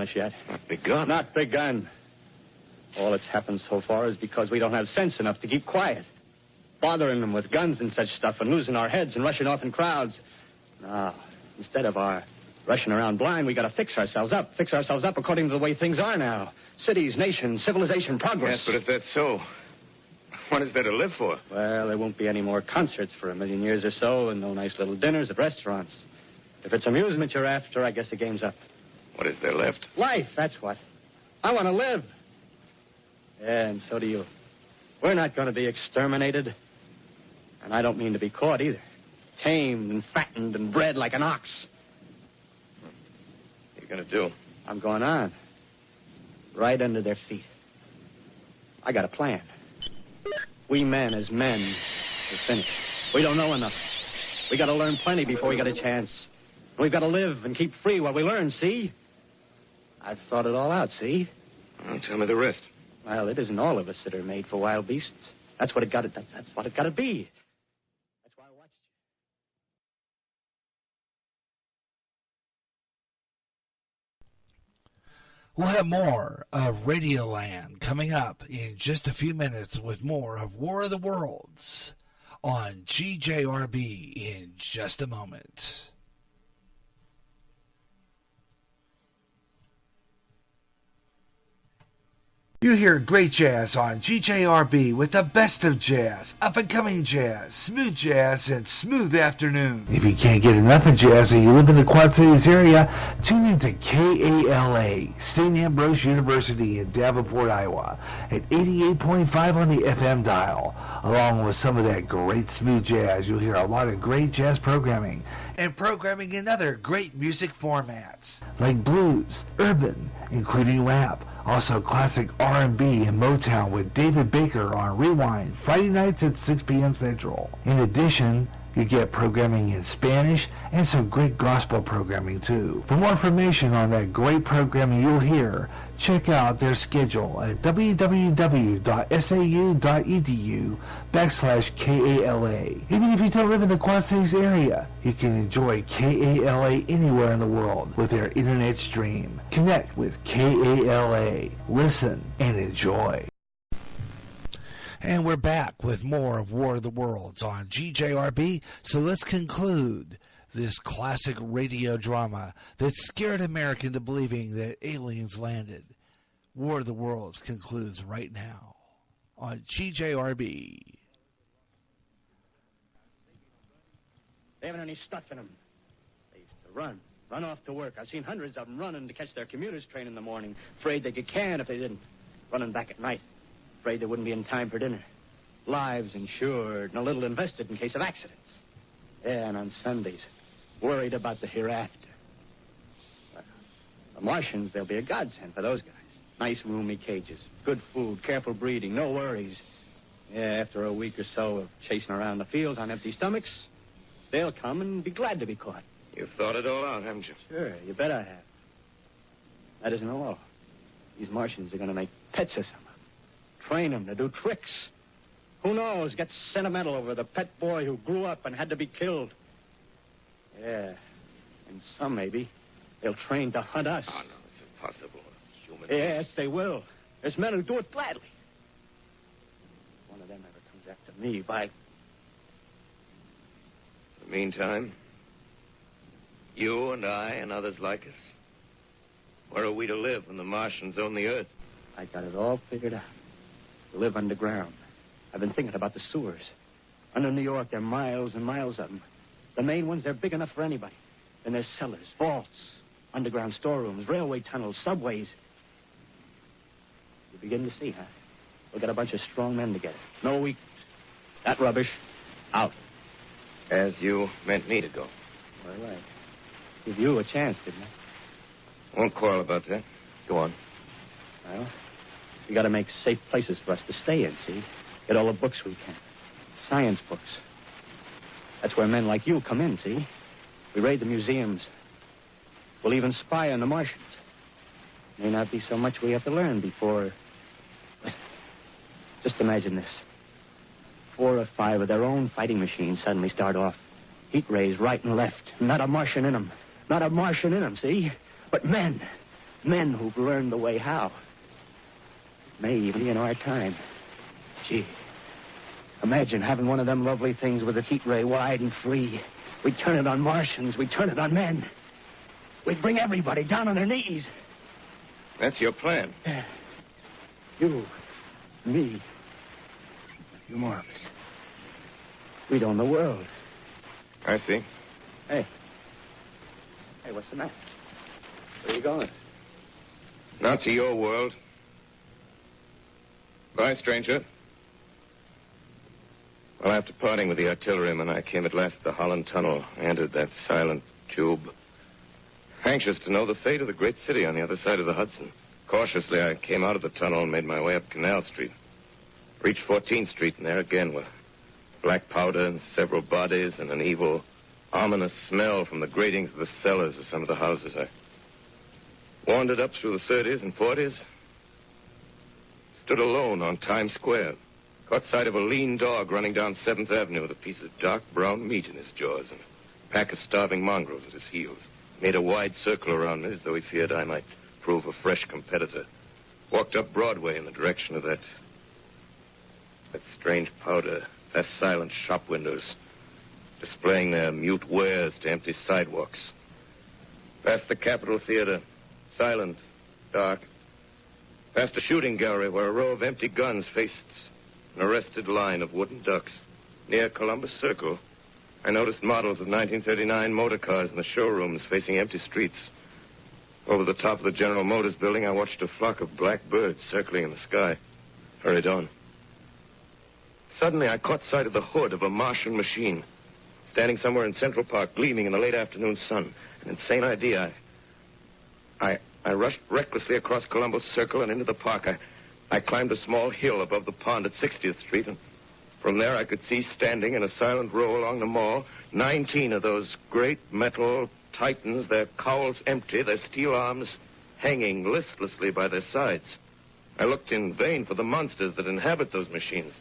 us yet. Not begun. Not begun. All that's happened so far is because we don't have sense enough to keep quiet. Bothering them with guns and such stuff and losing our heads and rushing off in crowds. No, instead of our rushing around blind, we got to fix ourselves up. Fix ourselves up according to the way things are now. Cities, nations, civilization, progress. Yes, but if that's so, what is there to live for? Well, there won't be any more concerts for 1,000,000 years or so and no nice little dinners at restaurants. If it's amusement you're after, I guess the game's up. What is there left? Life, that's what. I want to live. Yeah, and so do you. We're not going to be exterminated. And I don't mean to be caught either. Tamed and fattened and bred like an ox. What are you going to do? I'm going on. Right under their feet. I got a plan. We men as men are finished. We don't know enough. We got to learn plenty before we get a chance. We've got to live and keep free while we learn, see? I've thought it all out, see? Well, tell me the rest. Well, it isn't all of us that are made for wild beasts. That's what it got to. That's what it got to be. That's why I watched you. We'll have more of Radioland coming up in just a few minutes with more of War of the Worlds on GJRB in just a moment. You hear great jazz on GJRB with the best of jazz, up-and-coming jazz, and smooth afternoon. If you can't get enough of jazz and you live in the Quad Cities area, tune in to KALA, St. Ambrose University in Davenport, Iowa, at 88.5 on the FM dial. Along with some of that great smooth jazz, you'll hear a lot of great jazz programming and programming in other great music formats like blues, urban, including rap. Also classic R&B and Motown with David Baker on Rewind, Friday nights at 6 p.m. Central. In addition, you get programming in Spanish and some great gospel programming too. For more information on that great programming you'll hear, check out their schedule at www.sau.edu/KALA. Even if you don't live in the Quad Cities area, you can enjoy KALA anywhere in the world with their internet stream. Connect with KALA. Listen and enjoy. And we're back with more of War of the Worlds on GJRB. So let's conclude this classic radio drama that scared America into believing that aliens landed. War of the Worlds concludes right now on GJRB. They haven't any stuff in them. They used to run off to work. I've seen hundreds of them running to catch their commuter's train in the morning, afraid they'd get canned if they didn't. Running back at night, afraid they wouldn't be in time for dinner. Lives insured and a little invested in case of accidents. Yeah, and on Sundays, worried about the hereafter. Well, the Martians, they'll be a godsend for those guys. Nice, roomy cages, good food, careful breeding, no worries. Yeah, after a week or so of chasing around the fields on empty stomachs, they'll come and be glad to be caught. You've thought it all out, haven't you? Sure, you bet I have. That isn't all. These Martians are going to make pets of some. Train them to do tricks. Who knows, get sentimental over the pet boy who grew up and had to be killed. Yeah, and some maybe, they'll train to hunt us. Oh, no, it's impossible. Human Yes, they will. There's men who do it gladly. If one of them ever comes after me, by... In the meantime, you and I and others like us, where are we to live when the Martians own the Earth? I got it all figured out. To live underground. I've been thinking about the sewers. Under New York, there are miles and miles of them. The main ones, they're big enough for anybody. And there's cellars, vaults, underground storerooms, railway tunnels, subways. You begin to see, huh? We'll get a bunch of strong men together. No weakness. That rubbish, out. As you meant me to go. All right. Give you a chance, didn't I? Won't quarrel about that. Go on. Well, we got to make safe places for us to stay in, see? Get all the books we can. Science books. That's where men like you come in, see? We raid the museums. We'll even spy on the Martians. May not be so much we have to learn before... Just imagine this. 4 or 5 of their own fighting machines suddenly start off. Heat rays right and left. Not a Martian in them. Not a Martian in them, see? But men. Men who've learned the way how. May even be in our time. Gee, imagine having one of them lovely things with its heat ray wide and free. We'd turn it on Martians. We'd turn it on men. We'd bring everybody down on their knees. That's your plan. Yeah. You, me, a few more of us. We'd own the world. I see. Hey, what's the matter? Where are you going? Not to your world. Bye, stranger. Well, after parting with the artilleryman, I came at last to the Holland Tunnel. I entered that silent tube, anxious to know the fate of the great city on the other side of the Hudson. Cautiously, I came out of the tunnel and made my way up Canal Street. Reached 14th Street, and there again were black powder and several bodies and an evil, ominous smell from the gratings of the cellars of some of the houses. I wandered up through the 30s and 40s, stood alone on Times Square, caught sight of a lean dog running down 7th Avenue with a piece of dark brown meat in his jaws and a pack of starving mongrels at his heels. Made a wide circle around me as though he feared I might prove a fresh competitor. Walked up Broadway in the direction of that strange powder, past silent shop windows, displaying their mute wares to empty sidewalks. Past the Capitol Theater, silent, dark. Past a shooting gallery where a row of empty guns faced an arrested line of wooden ducks. Near Columbus Circle, I noticed models of 1939 motor cars in the showrooms facing empty streets. Over the top of the General Motors building, I watched a flock of black birds circling in the sky. Hurried on. Suddenly, I caught sight of the hood of a Martian machine, standing somewhere in Central Park, gleaming in the late afternoon sun. An insane idea. I rushed recklessly across Columbus Circle and into the park. I climbed a small hill above the pond at 60th Street, and from there I could see standing in a silent row along the mall 19 of those great metal titans, their cowls empty, their steel arms hanging listlessly by their sides. I looked in vain for the monsters that inhabit those machines.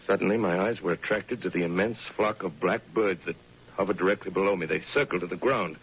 Suddenly, my eyes were attracted to the immense flock of black birds that hovered directly below me. They circled to the ground.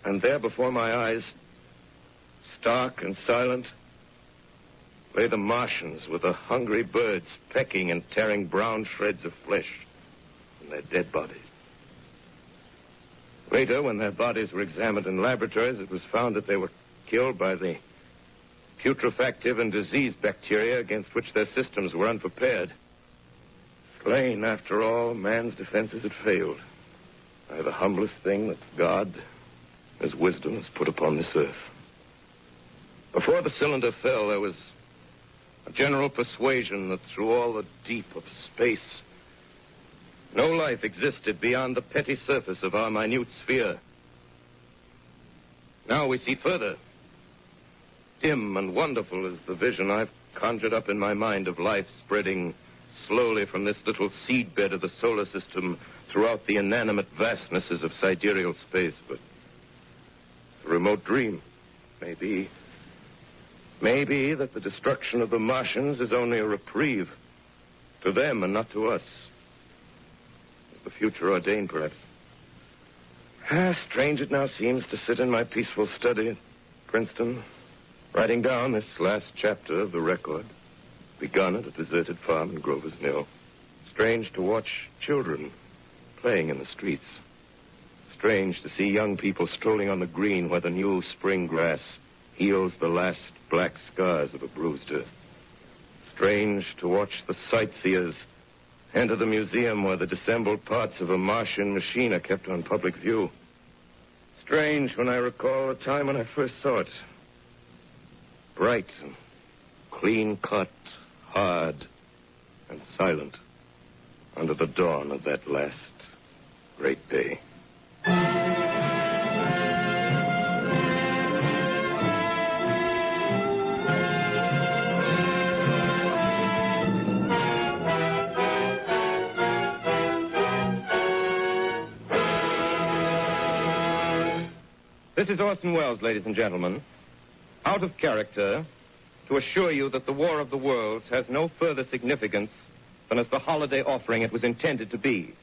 And there before my eyes, stark and silent, lay the Martians with the hungry birds pecking and tearing brown shreds of flesh from their dead bodies. Later, when their bodies were examined in laboratories, it was found that they were killed by the putrefactive and disease bacteria against which their systems were unprepared. Slain, after all, man's defenses had failed by the humblest thing that God, His wisdom, has put upon this earth. Before the cylinder fell, there was a general persuasion that through all the deep of space, no life existed beyond the petty surface of our minute sphere. Now we see further. Dim and wonderful is the vision I've conjured up in my mind of life spreading slowly from this little seedbed of the solar system throughout the inanimate vastnesses of sidereal space. But a remote dream, maybe that the destruction of the Martians is only a reprieve to them and not to us. The future ordained, perhaps. Strange it now seems to sit in my peaceful study at Princeton, writing down this last chapter of the record, begun at a deserted farm in Grover's Mill. Strange to watch children playing in the streets. Strange to see young people strolling on the green where the new spring grass heals the last black scars of a bruised earth. Strange to watch the sightseers enter the museum where the disassembled parts of a Martian machine are kept on public view. Strange when I recall the time when I first saw it. Bright and clean-cut, hard and silent under the dawn of that last great day. This is Orson Welles, ladies and gentlemen. Out of character, to assure you that the War of the Worlds has no further significance than as the holiday offering it was intended to be.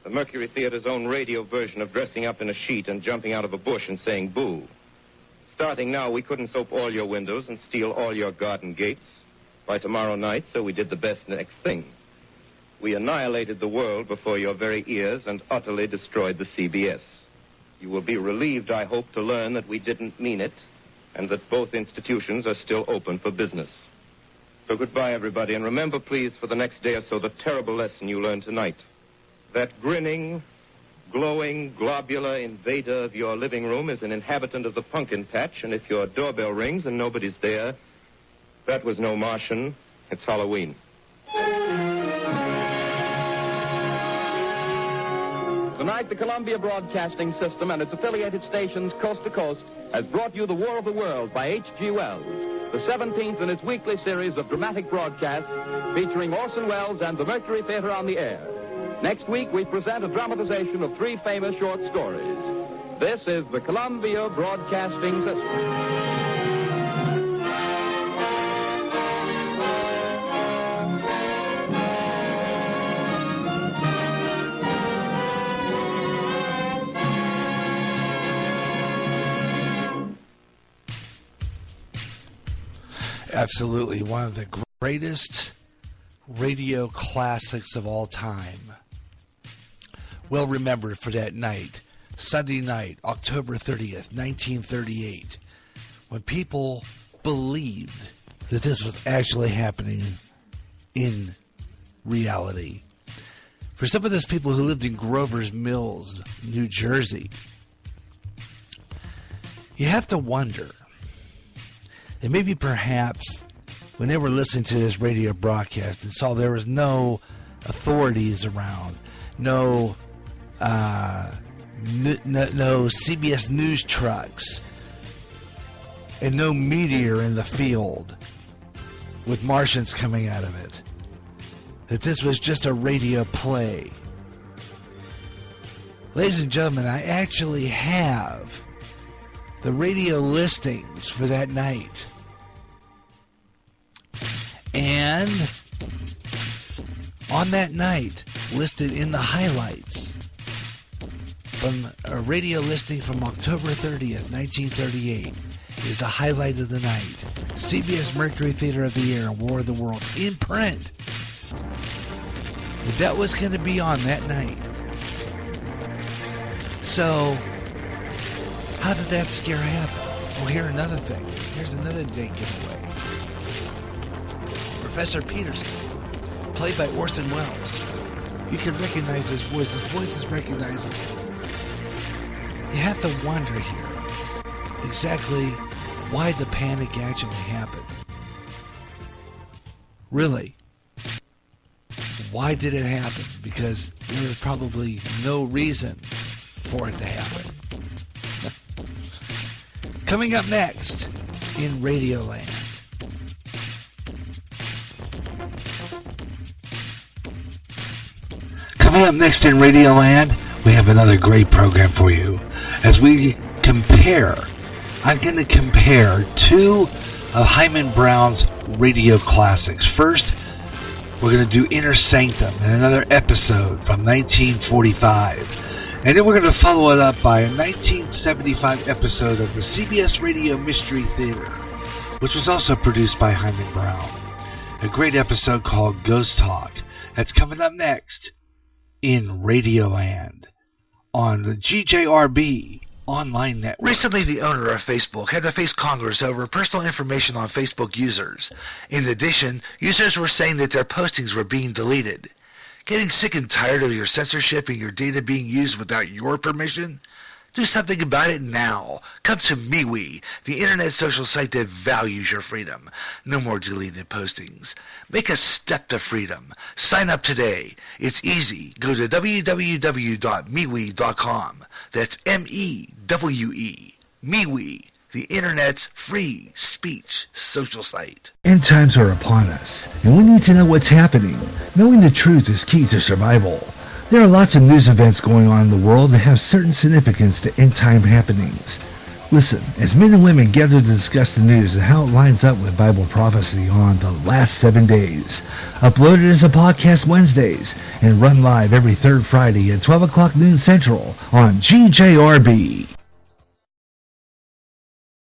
The Mercury Theater's own radio version of dressing up in a sheet and jumping out of a bush and saying boo. starting now, we couldn't soap all your windows and steal all your garden gates by tomorrow night, so we did the best next thing. We annihilated the world before your very ears and utterly destroyed the CBS. You will be relieved, I hope, to learn that we didn't mean it and that both institutions are still open for business. So goodbye, everybody, and remember, please, for the next day or so, the terrible lesson you learned tonight. That grinning, glowing, globular invader of your living room is an inhabitant of the pumpkin patch, and if your doorbell rings and nobody's there, that was no Martian. It's Halloween. Tonight, the Columbia Broadcasting System and its affiliated stations coast to coast has brought you The War of the World by H.G. Wells, the 17th in its weekly series of dramatic broadcasts featuring Orson Welles and the Mercury Theater on the air. Next week, we present a dramatization of 3 famous short stories. This is the Columbia Broadcasting System. Absolutely, one of the greatest radio classics of all time. Well remembered for that night, Sunday night, October 30th, 1938, when people believed that this was actually happening in reality. For some of those people who lived in Grover's Mills, New Jersey, you have to wonder, and maybe perhaps when they were listening to this radio broadcast and saw there was no authorities around, no CBS News trucks, and no meteor in the field with Martians coming out of it, that this was just a radio play. Ladies and gentlemen, I actually have the radio listings for that night. And on that night, listed in the highlights, from a radio listing from October 30th, 1938, is the highlight of the night. CBS Mercury Theater of the Year and War of the Worlds in print. That was going to be on that night. So, how did that scare happen? Well, here's another thing. Here's another date giveaway. Professor Peterson, played by Orson Welles. You can recognize his voice. His voice is recognizable. You have to wonder here exactly why the panic actually happened. Really, why did it happen? Because there was probably no reason for it to happen. Coming up next in Radioland. Coming up next in Radioland, we have another great program for you. As we compare, I'm going to compare 2 of Hyman Brown's radio classics. First, we're going to do Inner Sanctum in another episode from 1945. And then we're going to follow it up by a 1975 episode of the CBS Radio Mystery Theater, which was also produced by Hyman Brown. A great episode called Ghost Talk. That's coming up next in Radioland on the GJRB online network. Recently, the owner of Facebook had to face Congress over personal information on Facebook users. In addition, users were saying that their postings were being deleted. Getting sick and tired of your censorship and your data being used without your permission? Do something about it now. Come to MeWe, the internet social site that values your freedom. No more deleted postings. Make a step to freedom. Sign up today. It's easy. Go to www.MeWe.com. That's M-E-W-E. MeWe, the internet's free speech social site. End times are upon us, and we need to know what's happening. Knowing the truth is key to survival. There are lots of news events going on in the world that have certain significance to end-time happenings. Listen, as men and women gather to discuss the news and how it lines up with Bible prophecy on the last 7 days. Uploaded as a podcast Wednesdays and run live every third Friday at 12 o'clock noon Central on GJRB.